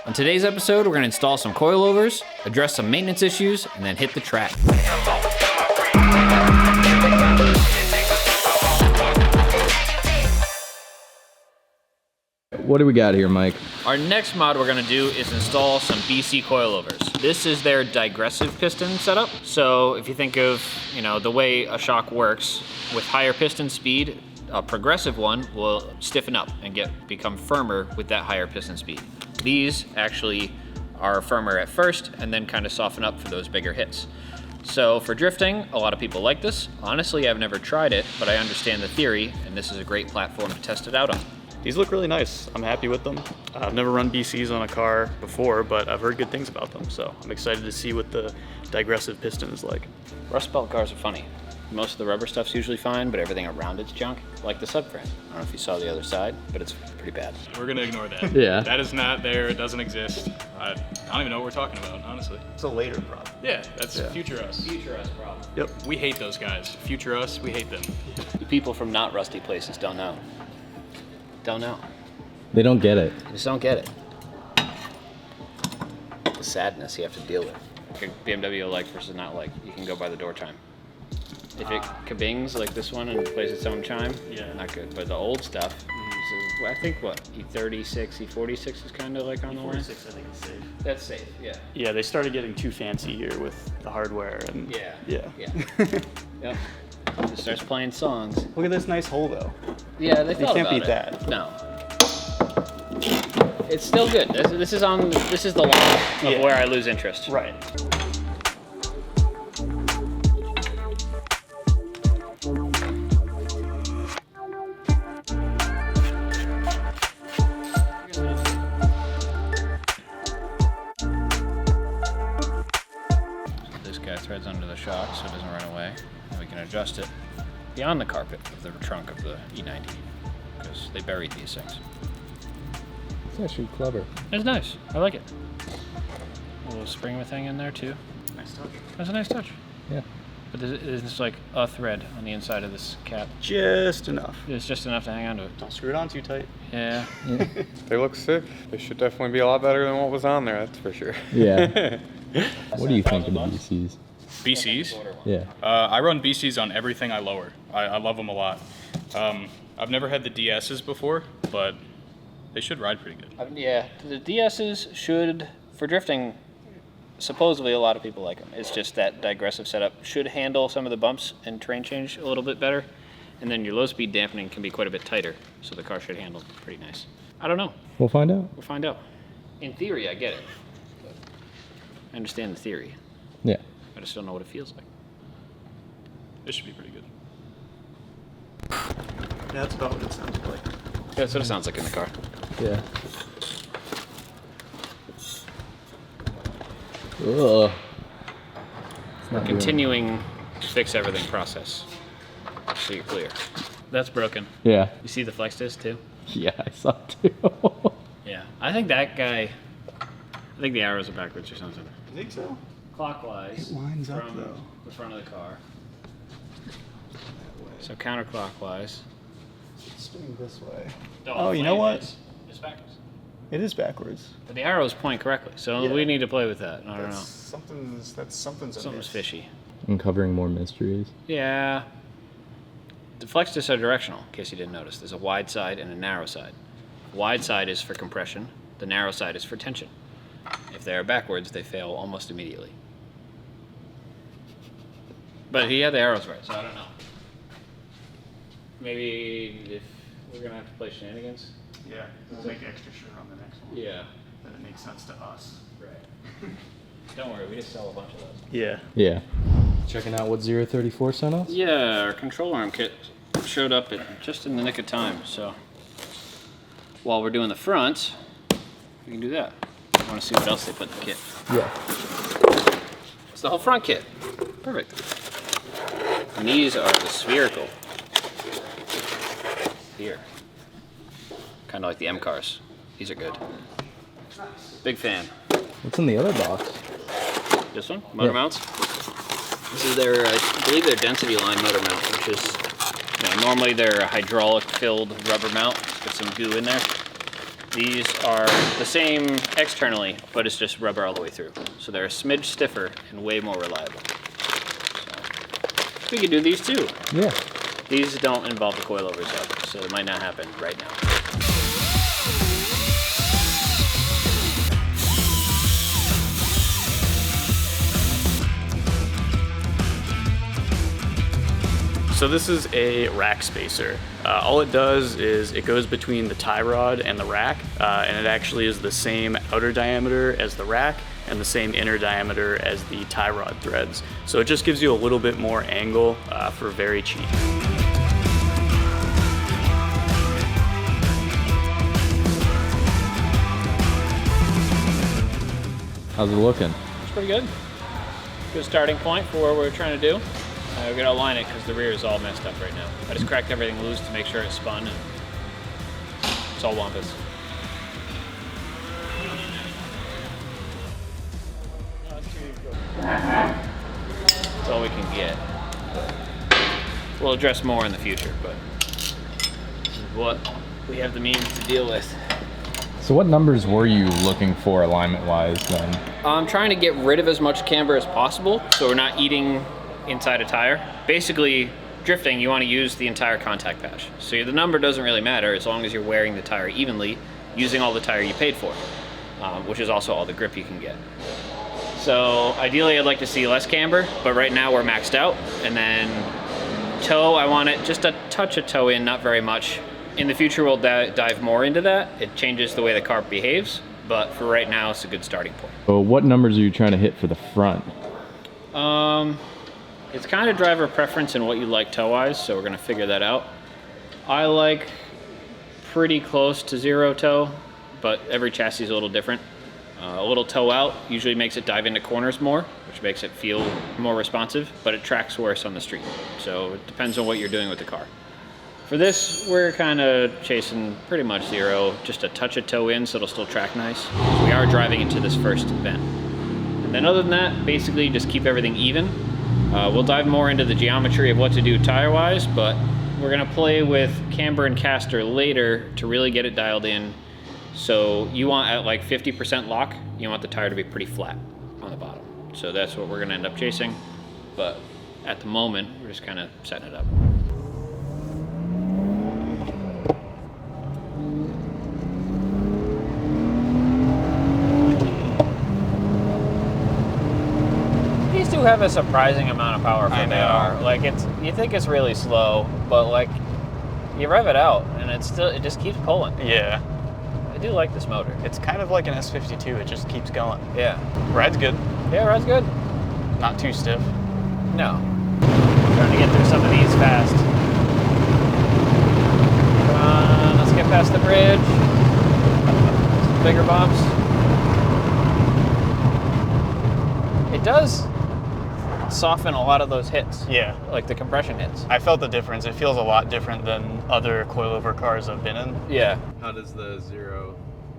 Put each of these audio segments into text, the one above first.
On today's episode, we're going to install some coilovers, address some maintenance issues, and then hit the track. What do we got here, Mike? Our next mod we're going to do is install some BC coilovers. This is their digressive piston setup. So if you think of, the way a shock works, with higher piston speed, a progressive one will stiffen up and become firmer with that higher piston speed. These actually are firmer at first and then kind of soften up for those bigger hits. So for drifting, a lot of people like this. Honestly, I've never tried it, but I understand the theory, and this is a great platform to test it out on. These look really nice. I'm happy with them. I've never run BCs on a car before, but I've heard good things about them, so I'm excited to see what the digressive piston is like. Rust belt cars are funny. Most of the rubber stuff's usually fine, but everything around it's junk, like the subframe. I don't know if you saw the other side, but it's pretty bad. We're gonna ignore that. Yeah. That is not there, it doesn't exist. I don't even know what we're talking about, honestly. It's a later problem. Yeah, that's future us. Future us problem. Yep. We hate those guys. Future us, we hate them. The people from not rusty places don't know. Don't know. They don't get it. They just don't get it. The sadness you have to deal with. BMW like versus not like. You can go by the door chime. If it kabings like this one and plays its own chime, not good. But the old stuff, I think E36, E46 is kind of like on the line. E46 I think is safe. That's safe, yeah. Yeah, they started getting too fancy here with the hardware and Yeah. Yep. It starts playing songs. Look at this nice hole though. Yeah, they thought can't about beat it. that. No. It's still good. This is the line of where I lose interest. Right. This guy threads under the shock so it doesn't run away. And we can adjust it beyond the carpet of the trunk of the E90 because they buried these things. It's actually clever. It's nice. I like it. A little spring thing in there too. Nice touch. That's a nice touch. Yeah. But there's like a thread on the inside of this cap. Just enough. It's just enough to hang on to it. Don't screw it on too tight. Yeah. They look sick. They should definitely be a lot better than what was on there, that's for sure. Yeah. What do you think about BCs? BCs? Yeah. I run BCs on everything I lower. I love them a lot. I've never had the DSs before, but they should ride pretty good. Yeah, the DSs should, for drifting, supposedly a lot of people like them. It's just that digressive setup should handle some of the bumps and terrain change a little bit better. And then your low speed dampening can be quite a bit tighter, so the car should handle pretty nice. I don't know. We'll find out. We'll find out. In theory, I get it. But I understand the theory. Yeah. I just don't know what it feels like. This should be pretty good. That's about what it sounds like. Yeah, that's what it sounds like in the car. Yeah. Ugh. It's not Continuing fix everything process. So you're clear. That's broken. Yeah. You see the flex disc too? Yeah, I saw too. Yeah. I think the arrows are backwards or something. You think so? Clockwise. It lines up, from though. the front of the car. So counterclockwise. Spinning this way. No, Oh, you the know flame what? It's backwards. It is backwards. But the arrows point correctly, so Yeah. we need to play with that. I don't know. Something's Something's fishy. Uncovering more mysteries. Yeah. The flex discs are directional, in case you didn't notice. There's a wide side and a narrow side. Wide side is for compression. The narrow side is for tension. If they are backwards, they fail almost immediately. But he had the arrows right, so I don't know. Maybe if we're gonna have to play shenanigans. Yeah, we'll make extra sure on the next one. Yeah. That it makes sense to us. Right. Don't worry, we just sell a bunch of those. Yeah. Yeah. Checking out what 034 sent us? Yeah, our control arm kit showed up just in the nick of time, so while we're doing the front, we can do that. I want to see what else they put in the kit. Yeah. It's the whole front kit. Perfect. And these are the spherical. Here. Kind of like the M cars. These are good. Big fan. What's in the other box? This one? Motor mounts? This is their, I believe their density line motor mount, which is, normally they're a hydraulic filled rubber mount. Got some goo in there. These are the same externally, but it's just rubber all the way through. So they're a smidge stiffer and way more reliable. So we could do these too. Yeah. These don't involve the coilovers though, so it might not happen right now. So this is a rack spacer. All it does is it goes between the tie rod and the rack, and it actually is the same outer diameter as the rack and the same inner diameter as the tie rod threads. So it just gives you a little bit more angle for very cheap. How's it looking? It's pretty good. Good starting point for what we're trying to do. We're gonna align it because the rear is all messed up right now. I just cracked everything loose to make sure it's spun, and it's all wampus. That's all we can get. We'll address more in the future, but this is what we have the means to deal with. So what numbers were you looking for alignment-wise then? I'm trying to get rid of as much camber as possible, so we're not eating inside a tire. Basically, drifting, you want to use the entire contact patch. So the number doesn't really matter as long as you're wearing the tire evenly, using all the tire you paid for, which is also all the grip you can get. So ideally, I'd like to see less camber, but right now we're maxed out. And then toe, I want it just a touch of toe in, not very much. In the future, we'll dive more into that. It changes the way the car behaves, but for right now, it's a good starting point. So what numbers are you trying to hit for the front? It's kind of driver preference and what you like toe-wise, so we're gonna figure that out. I like pretty close to 0 toe, but every chassis is a little different. A little toe out usually makes it dive into corners more, which makes it feel more responsive, but it tracks worse on the street. So it depends on what you're doing with the car. For this, we're kind of chasing pretty much 0, just a touch of toe in so it'll still track nice. So we are driving into this first bend. And then other than that, basically just keep everything even. We'll dive more into the geometry of what to do tire-wise, but we're gonna play with camber and caster later to really get it dialed in. So you want at like 50% lock, you want the tire to be pretty flat on the bottom. So that's what we're gonna end up chasing. But at the moment, we're just kind of setting it up. Have a surprising amount of power for they are. Like you think it's really slow, but like you rev it out and it just keeps pulling. Yeah. I do like this motor. It's kind of like an S52, it just keeps going. Yeah. Ride's good. Yeah, ride's good. Not too stiff. No. Trying to get through some of these fast. Come on, let's get past the bridge. Some bigger bumps. It does soften a lot of those hits. Yeah. Like the compression hits. I felt the difference. It feels a lot different than other coilover cars I've been in. Yeah. How does the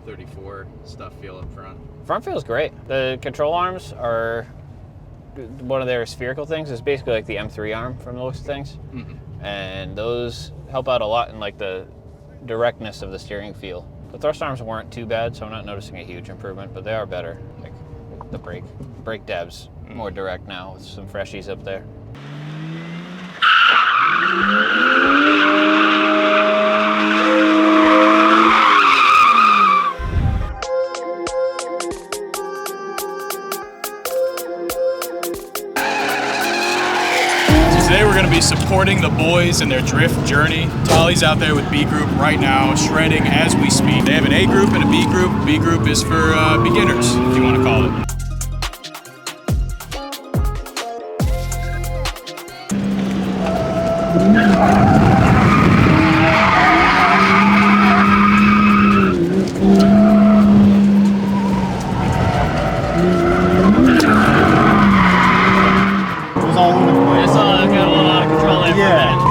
034 stuff feel up front? Front feels great. The control arms are one of their spherical things. It's basically like the M3 arm from the looks of things. Mm-hmm. And those help out a lot in like the directness of the steering feel. The thrust arms weren't too bad, so I'm not noticing a huge improvement, but they are better. Like the brake dabs more direct now with some freshies up there. Today we're going to be supporting the boys in their drift journey. Tolly's out there with B Group right now, shredding as we speak. They have an A Group and a B Group. B Group is for beginners, if you want to call it.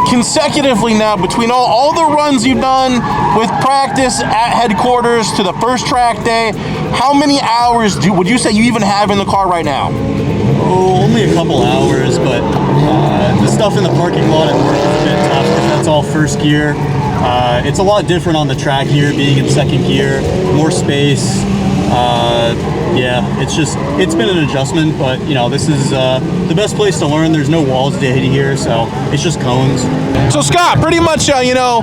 Consecutively now, between all the runs you've done with practice at headquarters to the first track day, how many hours would you say you even have in the car right now? Oh, only a couple hours, but the stuff in the parking lot at work is a bit tough because that's all first gear. It's a lot different on the track here, being in second gear, more space. Yeah, it's been an adjustment, but you know, this is the best place to learn. There's no walls to hit here, so it's just cones. So Scott, pretty much, you know,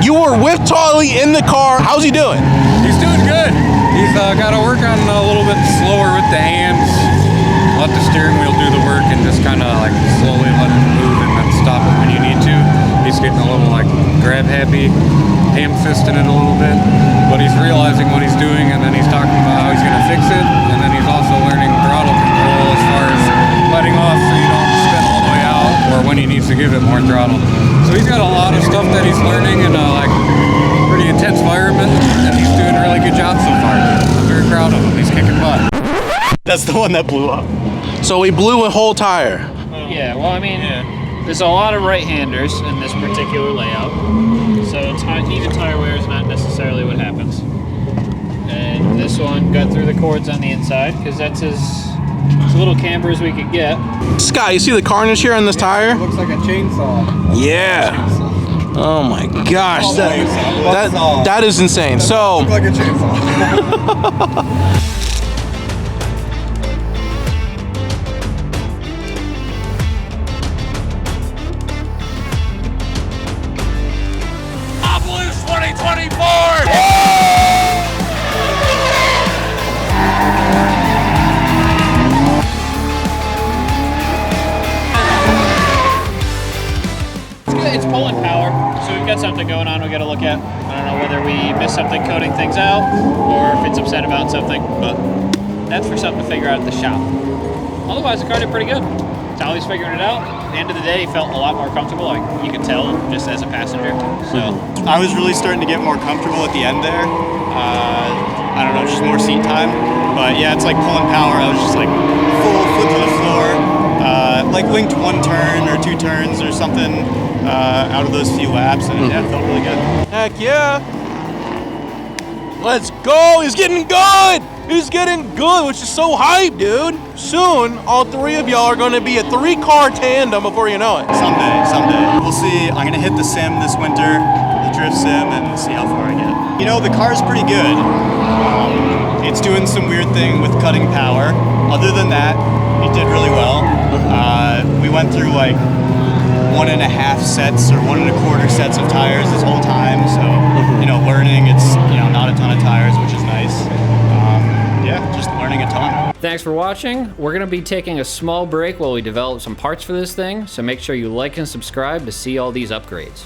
you were with Tolly in the car. How's he doing? He's doing good. He's got to work on a little bit slower with the hands. Let the steering wheel do the work and just kind of like slowly let it move and then stop it when you need to. He's getting a little like grab happy, ham fisting it a little bit, but he's realizing what he's doing and then he's talking about how he's going to fix it, and then he's also learning throttle control as far as letting off so you don't spin all the way out, or when he needs to give it more throttle. So he's got a lot of stuff that he's learning in a like pretty intense environment, and he's doing a really good job so far. I'm very proud of him. He's kicking butt. That's the one that blew up. So he blew a whole tire. Yeah, well, I mean, there's a lot of right-handers in this particular layout, so even tire wear is not necessarily what happens. And this one got through the cords on the inside because that's as little camber as we could get. Scott, you see the carnage here on this tire? Looks like a chainsaw. Yeah. Oh my gosh, that is insane. So, Like a chainsaw. It's pulling power, so we've got something going on we got to look at. I don't know whether we missed something coating things out or if it's upset about something, but that's for something to figure out at the shop. Otherwise, the car did pretty good. Tolly's figuring it out. At the end of the day, he felt a lot more comfortable, like you could tell just as a passenger. So I was really starting to get more comfortable at the end there. I don't know, just more seat time. But yeah, it's like pulling power. I was just like full foot to the floor. Like linked one turn or two turns or something out of those few laps, and yeah, it felt really good. heck yeah. Let's go. He's getting good. He's getting good, which is so hype, dude. Soon, all three of y'all are going to be a 3-car tandem before you know it. Someday. We'll see. I'm gonna hit the sim this winter, the drift sim, and see how far I get. You know, the car's pretty good. It's doing some weird thing with cutting power. Other than that, it did really well. We went through like 1.5 sets or 1.25 sets of tires this whole time. So, you know, learning, it's, you know, not a ton of tires, which is nice. Yeah, just learning a ton. thanks for watching. We're going to be taking a small break while we develop some parts for this thing, so make sure you like and subscribe to see all these upgrades.